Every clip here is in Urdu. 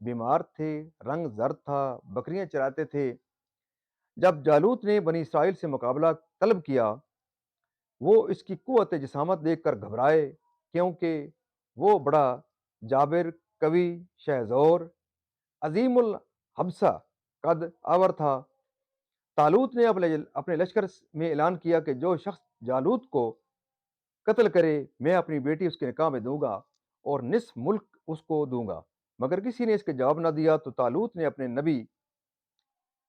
بیمار تھے، رنگ زرد تھا، بکریاں چراتے تھے۔ جب جالوت نے بنی اسرائیل سے مقابلہ طلب کیا، وہ اس کی قوت جسامت دیکھ کر گھبرائے، کیونکہ وہ بڑا جابر، قوی، شہزور، عظیم الحبسہ قد آور تھا۔ طالوت نے اپنے لشکر میں اعلان کیا کہ جو شخص جالوت کو قتل کرے، میں اپنی بیٹی اس کے نکاح میں دوں گا اور نصف ملک اس کو دوں گا۔ مگر کسی نے اس کے جواب نہ دیا، تو طالوت نے اپنے نبی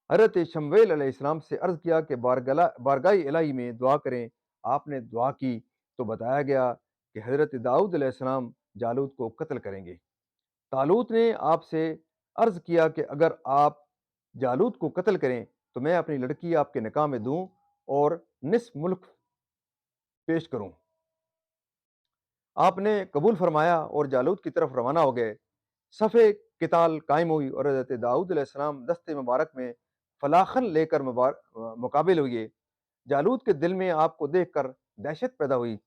حضرت شمویل علیہ السلام سے عرض کیا کہ بارگاہ الہی میں دعا کریں۔ آپ نے دعا کی تو بتایا گیا کہ حضرت داؤد علیہ السلام جالوت کو قتل کریں گے۔ طالوت نے آپ سے عرض کیا کہ اگر آپ جالوت کو قتل کریں تو میں اپنی لڑکی آپ کے نکاح میں دوں اور نصف ملک پیش کروں۔ آپ نے قبول فرمایا اور جالوت کی طرف روانہ ہو گئے۔ صف قتال قائم ہوئی اور حضرت داؤد علیہ السلام دست مبارک میں فلاخن لے کر مقابل ہوئے۔ جالوت کے دل میں آپ کو دیکھ کر دہشت پیدا ہوئی،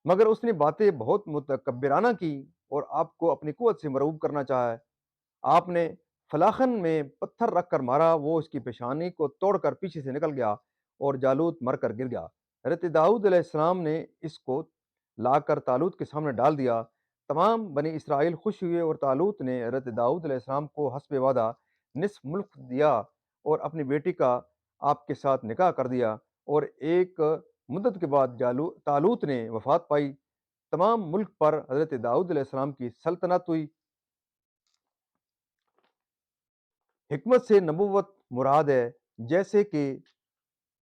مگر اس نے باتیں بہت متکبرانہ کی اور آپ کو اپنی قوت سے مرعوب کرنا چاہا۔ آپ نے فلاخن میں پتھر رکھ کر مارا، وہ اس کی پیشانی کو توڑ کر پیچھے سے نکل گیا اور جالوت مر کر گر گیا۔ حضرت داؤد علیہ السلام نے اس کو لا کر طالوت کے سامنے ڈال دیا۔ تمام بنی اسرائیل خوش ہوئے اور طالوت نے حضرت داؤد علیہ السلام کو حسب وعدہ نصف ملک دیا اور اپنی بیٹی کا آپ کے ساتھ نکاح کر دیا، اور ایک مدت کے بعد طالوت نے وفات پائی۔ تمام ملک پر حضرت داؤد علیہ السلام کی سلطنت ہوئی۔ حکمت سے نبوت مراد ہے، جیسے کہ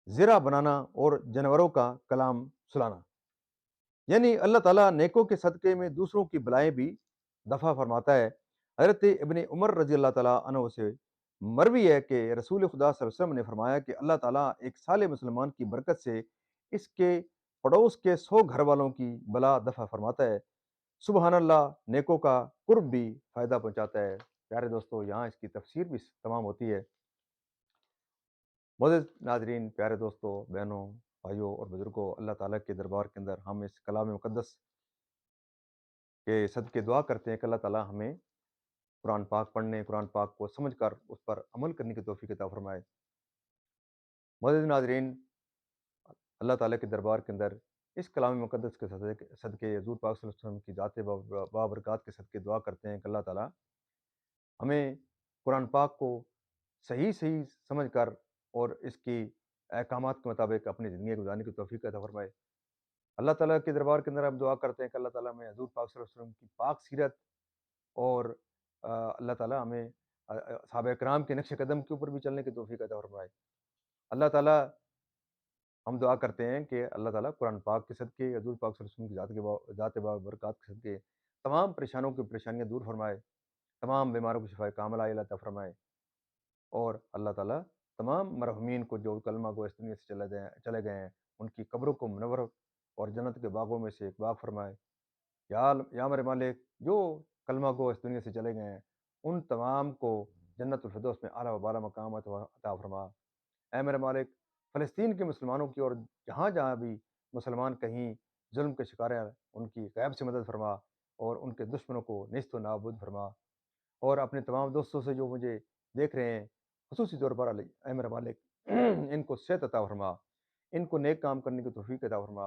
زرع بنانا اور جانوروں کا کلام سلانا، یعنی اللہ تعالیٰ نیکوں کے صدقے میں دوسروں کی بلائیں بھی دفع فرماتا ہے۔ حضرت ابن عمر رضی اللہ تعالیٰ عنہ سے مروی ہے کہ رسول خدا صلی اللہ علیہ وسلم نے فرمایا کہ اللہ تعالیٰ ایک صالح مسلمان کی برکت سے اس کے پڑوس کے 100 گھر والوں کی بلا دفع فرماتا ہے۔ سبحان اللہ، نیکوں کا قرب بھی فائدہ پہنچاتا ہے۔ پیارے دوستو، یہاں اس کی تفسیر بھی تمام ہوتی ہے۔ معزز ناظرین، پیارے دوستو، بہنوں، بھائیوں اور بزرگوں، اللہ تعالیٰ کے دربار کے اندر ہم اس کلام مقدس کے صدقے دعا کرتے ہیں کہ اللہ تعالیٰ ہمیں قرآن پاک پڑھنے، قرآن پاک کو سمجھ کر اس پر عمل کرنے کی توفیق عطا فرمائے۔ معزز ناظرین، اللہ تعالیٰ کے دربار کے اندر اس کلام مقدس کے صدقے حضور پاک صلی اللہ علیہ وسلم کی ذات بابرکات کے صدقے دعا کرتے ہیں کہ اللہ تعالیٰ ہمیں قرآن پاک کو صحیح سمجھ کر اور اس کی احکامات کے مطابق اپنی زندگی گزارنے کی توفیق عطا فرمائے۔ اللہ تعالیٰ کے دربار کے اندر ہم دعا کرتے ہیں کہ اللہ تعالیٰ ہمیں حضور پاک صلی اللہ علیہ وسلم کی پاک سیرت اور اللہ تعالیٰ ہمیں صحابہ کرام کے نقش قدم کے اوپر بھی چلنے کی توفیق عطا فرمائے۔ اللہ تعالیٰ، ہم دعا کرتے ہیں کہ اللہ تعالیٰ قرآن پاک کے صدقے، حضور پاک صلی اللہ علیہ وسلم کی ذات بابرکات کے صدقے تمام پریشانوں کی پریشانیاں دور فرمائے، تمام بیماروں کو شفا کاملہ عطا فرمائے، اور اللہ تعالیٰ تمام مرحومین کو جو کلمہ گو اس دنیا سے چلے گئے ہیں، ان کی قبروں کو منور اور جنت کے باغوں میں سے ایک باغ فرمائے۔ یا میرے مالک، جو کلمہ گو اس دنیا سے چلے گئے ہیں، ان تمام کو جنت الفردوس میں اعلیٰ و بالا مقام عطا فرما۔ اے میرے مالک، فلسطین کے مسلمانوں کی اور جہاں جہاں بھی مسلمان کہیں ظلم کے شکار ہیں، ان کی غیب سے مدد فرما اور ان کے دشمنوں کو نیست و نابود فرما۔ اور اپنے تمام دوستوں سے جو مجھے دیکھ رہے ہیں، خصوصی طور پر اے میرے مالک، ان کو صحت عطا فرما، ان کو نیک کام کرنے کی توفیق عطا فرما،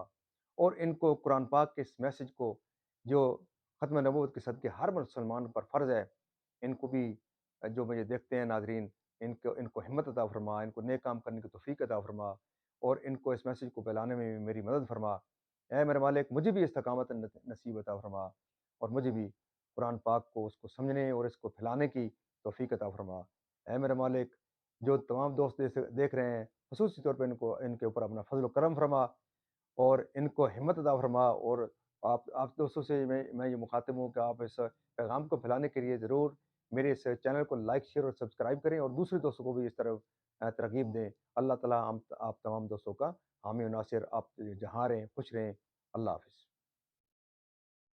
اور ان کو قرآن پاک کے اس میسج کو جو ختم نبوت کے صدقے ہر مسلمان پر فرض ہے، ان کو بھی جو مجھے دیکھتے ہیں ناظرین، ان کو ہمت عطا فرما، ان کو نیک کام کرنے کی توفیق عطا فرما، اور ان کو اس میسج کو پھیلانے میں بھی میری مدد فرما۔ اے میرے مالک، مجھے بھی استقامت نصیب عطا فرما، اور مجھے بھی قرآن پاک کو اس کو سمجھنے اور اس کو پھیلانے کی توفیق عطا فرما۔ اے میرے مالک، جو تمام دوست دیکھ رہے ہیں، خصوصی طور پہ ان کے اوپر اپنا فضل و کرم فرما اور ان کو ہمت عطا فرما، اور آپ دوستوں سے میں یہ مخاطب ہوں کہ آپ اس پیغام کو پھیلانے کے لیے ضرور میرے اس چینل کو لائک، شیئر اور سبسکرائب کریں، اور دوسرے دوستوں کو بھی اس طرح ترغیب دیں۔ اللہ تعالیٰ آپ تمام دوستوں کا حامی و ناصر، آپ جہاں رہیں خوش رہیں۔ اللہ حافظ۔